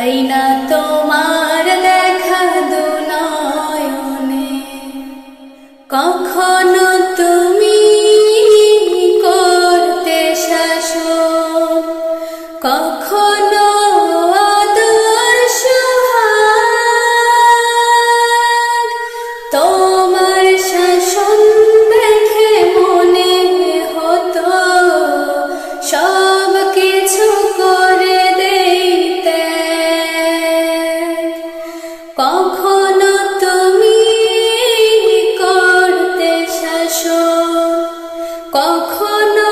পাই না তোমার দেখা দুনয়নে। কখনো তুমি করতে শাসন, কখনো আদর সোহাগ। তোমার শাসন দেখে মনে হতো সব কিছু করে দিতে। কখনো তুমি করতে শাসন, কখনো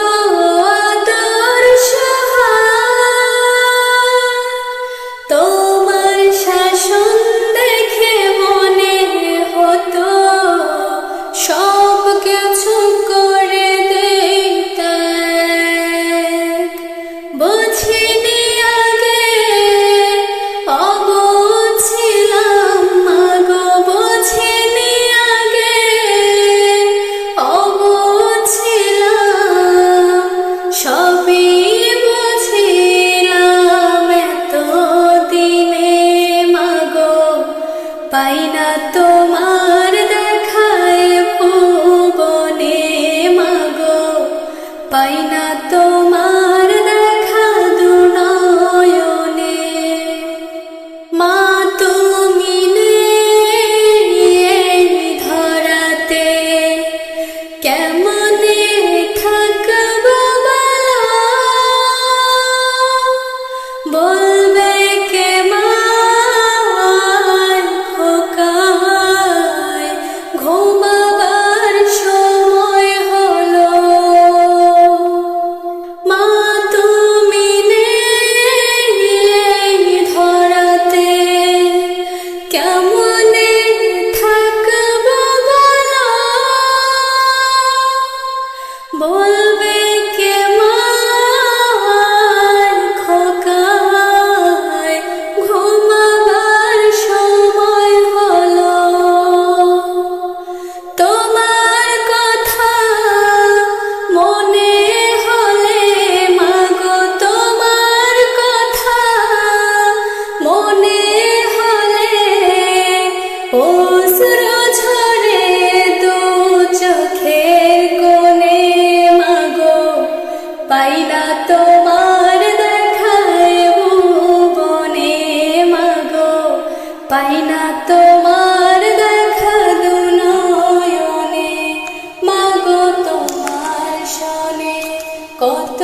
আদর সোহাগ। তোমার শাসন দেখে মনে হতো সব কিছু করে দিতে। বুঝিনি আগে, অবুঝ ছিলাম মাগো, বুঝিনি আগে, অবুঝ ছিলাম। সবই বুঝিলাম এতদিনে মাগো, পাই না তোমার দেখায় ভুবনে মাগো, পাই না তোমার দেখা দুনয়নে। মা তুমি নেই ধরাতে, কেমনে থাকব বলো? বলবে কে মার খোকায়, ঘুমাবার সময় হলো। মা তুমি নেই ধরাতে, কেমনে থাকব বলো? বলবে কে মার খোকায়, ঘুমাবার সময় হলো। তোমার কথা মনে হলে মাগো, তোমার কথা মনে হলে অশ্রু ঝরে দু চোখের কোণে মাগো, পাই না তোমার দেখায় ভুবনে মাগো, পাই না তোমার দেখা দুনয়নে। মাগো তোমার শনে কত